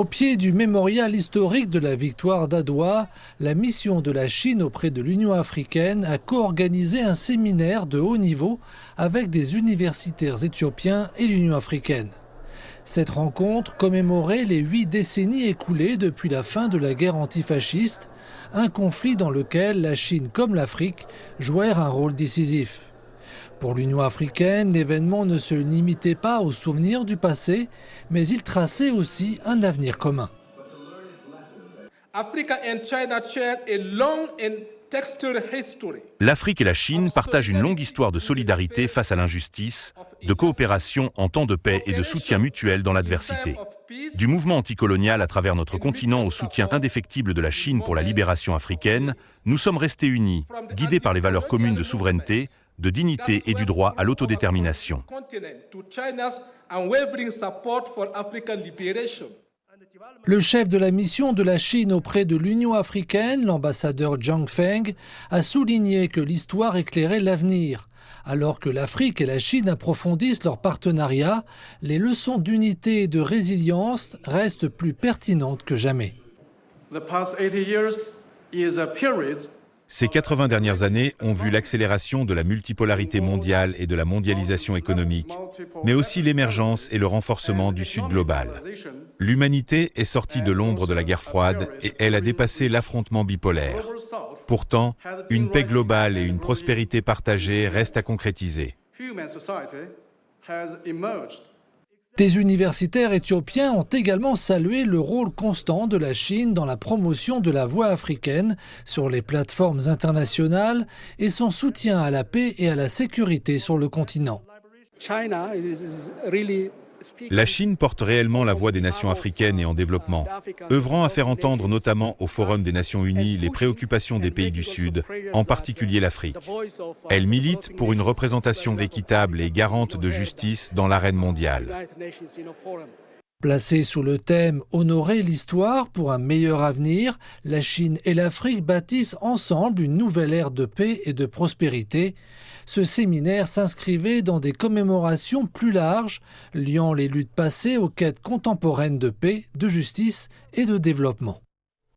Au pied du mémorial historique de la victoire d'Adwa, la mission de la Chine auprès de l'Union africaine a co-organisé un séminaire de haut niveau avec des universitaires éthiopiens et l'Union africaine. Cette rencontre commémorait les 8 décennies écoulées depuis la fin de la guerre antifasciste, un conflit dans lequel la Chine comme l'Afrique jouèrent un rôle décisif. Pour l'Union africaine, l'événement ne se limitait pas aux souvenirs du passé, mais il traçait aussi un avenir commun. L'Afrique et la Chine partagent une longue histoire de solidarité face à l'injustice, de coopération en temps de paix et de soutien mutuel dans l'adversité. Du mouvement anticolonial à travers notre continent au soutien indéfectible de la Chine pour la libération africaine, nous sommes restés unis, guidés par les valeurs communes de souveraineté, de dignité et du droit à l'autodétermination. Le chef de la mission de la Chine auprès de l'Union africaine, l'ambassadeur Zhang Feng, a souligné que l'histoire éclairait l'avenir. Alors que l'Afrique et la Chine approfondissent leur partenariat, les leçons d'unité et de résilience restent plus pertinentes que jamais. Ces 80 dernières années ont vu l'accélération de la multipolarité mondiale et de la mondialisation économique, mais aussi l'émergence et le renforcement du Sud global. L'humanité est sortie de l'ombre de la guerre froide et elle a dépassé l'affrontement bipolaire. Pourtant, une paix globale et une prospérité partagée restent à concrétiser. Des universitaires éthiopiens ont également salué le rôle constant de la Chine dans la promotion de la voix africaine sur les plateformes internationales et son soutien à la paix et à la sécurité sur le continent. La Chine porte réellement la voix des nations africaines et en développement, œuvrant à faire entendre notamment au Forum des Nations Unies les préoccupations des pays du Sud, en particulier l'Afrique. Elle milite pour une représentation équitable et garante de justice dans l'arène mondiale. Placée sous le thème « Honorer l'histoire pour un meilleur avenir », la Chine et l'Afrique bâtissent ensemble une nouvelle ère de paix et de prospérité. Ce séminaire s'inscrivait dans des commémorations plus larges, liant les luttes passées aux quêtes contemporaines de paix, de justice et de développement.